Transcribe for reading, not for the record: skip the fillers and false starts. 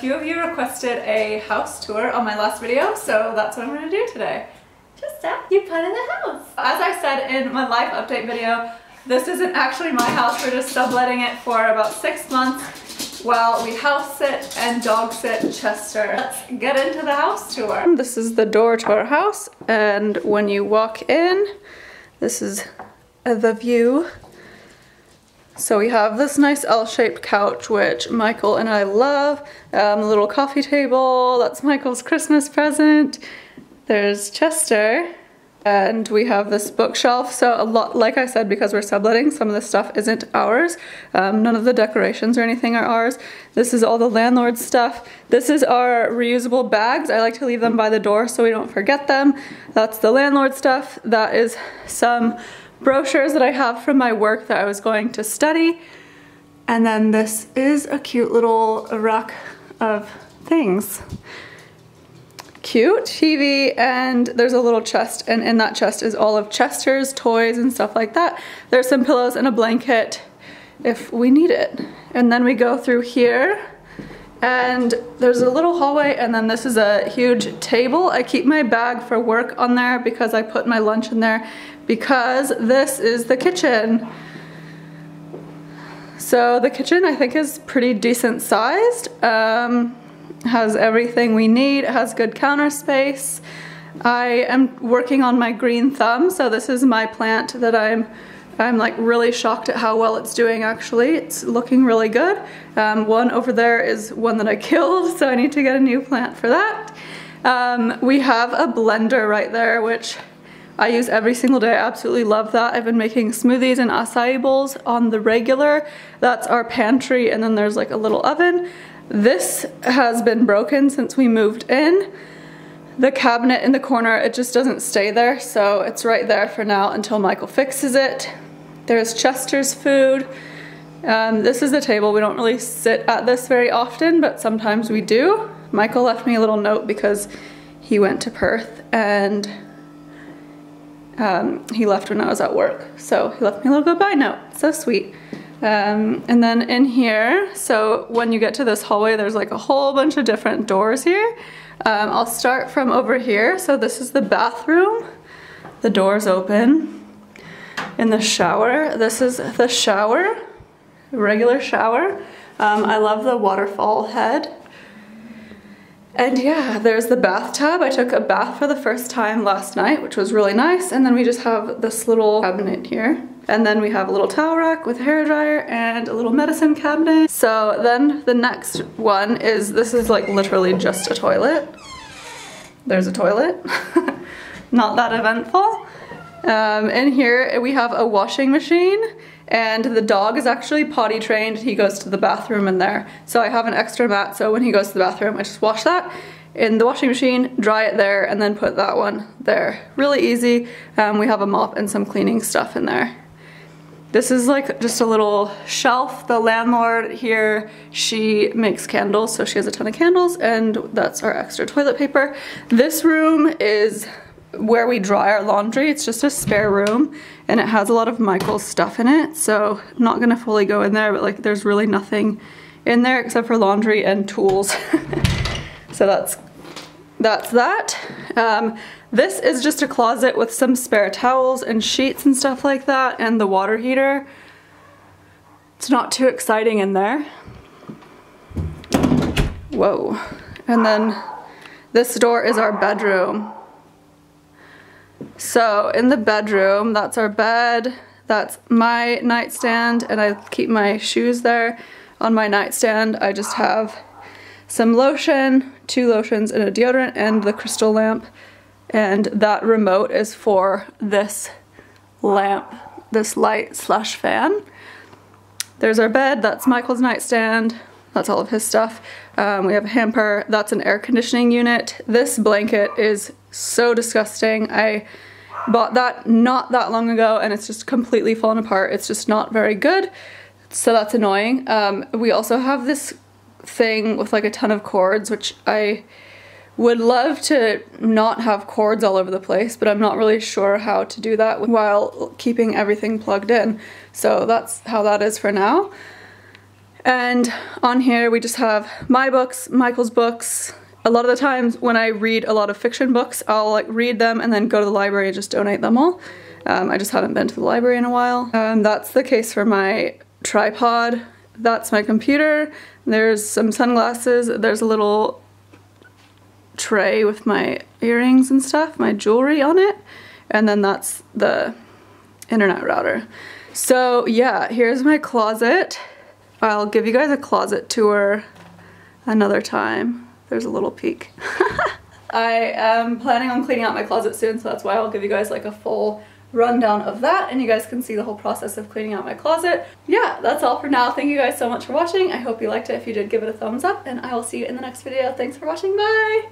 few of you requested a house tour on my last video, so that's what I'm going to do today. Trista, you put in the house. As I said in my life update video, this isn't actually my house. We're just subletting it for about 6 months while we house sit and dog sit Chester. Let's get into the house tour. This is the door to our house, and when you walk in, this is the view. So we have this nice L-shaped couch, which Michael and I love. A little coffee table, that's Michael's Christmas present. There's Chester. And we have this bookshelf. So a lot, like I said, because we're subletting, some of this stuff isn't ours. None of the decorations or anything are ours. This is all the landlord stuff. This is our reusable bags. I like to leave them by the door so we don't forget them. That's the landlord stuff. That is some brochures that I have from my work that I was going to study. And then this is a cute little rack of things. Cute TV, and there's a little chest, and in that chest is all of Chester's toys and stuff like that. There's some pillows and a blanket if we need it. And then we go through here, and there's a little hallway, and then this is a huge table. I keep my bag for work on there because I put my lunch in there, because this is the kitchen. So the kitchen I think is pretty decent sized. Has everything we need. It has good counter space. I am working on my green thumb, so this is my plant that I'm like really shocked at how well it's doing actually. It's looking really good. One over there is one that I killed, so I need to get a new plant for that. We have a blender right there, which I use every single day. I absolutely love that. I've been making smoothies and acai bowls on the regular. That's our pantry, and then there's like a little oven. This has been broken since we moved in. The cabinet in the corner, it just doesn't stay there, so it's right there for now until Michael fixes it. There's Chester's food. This is the table. We don't really sit at this very often, but sometimes we do. Michael left me a little note because he went to Perth, and he left when I was at work. So he left me a little goodbye note. So sweet. And then in here, so when you get to this hallway, there's like a whole bunch of different doors here. I'll start from over here. So this is the bathroom. The door's open. In the shower, this is the shower, regular shower. I love the waterfall head. And yeah, there's the bathtub. I took a bath for the first time last night, which was really nice. And then we just have this little cabinet here. And then we have a little towel rack with a hairdryer and a little medicine cabinet. So then the next one is, this is like literally just a toilet. There's a toilet. Not that eventful. In here we have a washing machine, and the dog is actually potty trained. He goes to the bathroom in there. So I have an extra mat, so when he goes to the bathroom I just wash that in the washing machine, dry it there, and then put that one there. Really easy. We have a mop and some cleaning stuff in there. This is like just a little shelf. The landlord here, she makes candles, so she has a ton of candles, and that's our extra toilet paper. This room is where we dry our laundry. It's just a spare room, and it has a lot of Michael's stuff in it, so I'm not gonna fully go in there, but like there's really nothing in there except for laundry and tools. So that's that. This is just a closet with some spare towels and sheets and stuff like that, and the water heater. It's not too exciting in there. Whoa. And then this door is our bedroom. So in the bedroom, that's our bed, that's my nightstand, and I keep my shoes there. On my nightstand, I just have some lotion, 2 lotions and a deodorant, and the crystal lamp. And that remote is for this lamp, this light slash fan. There's our bed, that's Michael's nightstand, that's all of his stuff. We have a hamper, that's an air conditioning unit. This blanket is so disgusting. I bought that not that long ago, and it's just completely fallen apart. It's just not very good, so that's annoying. We also have this thing with like a ton of cords, which I would love to not have cords all over the place, but I'm not really sure how to do that while keeping everything plugged in. So that's how that is for now. And on here we just have my books, Michael's books. A lot of the times when I read a lot of fiction books, I'll like read them and then go to the library and just donate them all. I just haven't been to the library in a while. That's the case for my tripod. That's my computer. There's some sunglasses. There's a little tray with my earrings and stuff, my jewelry on it. And then that's the internet router. So yeah, here's my closet. I'll give you guys a closet tour another time. There's a little peek. I am planning on cleaning out my closet soon, so that's why I'll give you guys like a full rundown of that, and you guys can see the whole process of cleaning out my closet. Yeah, that's all for now. Thank you guys so much for watching. I hope you liked it. If you did, give it a thumbs up, and I will see you in the next video. Thanks for watching. Bye!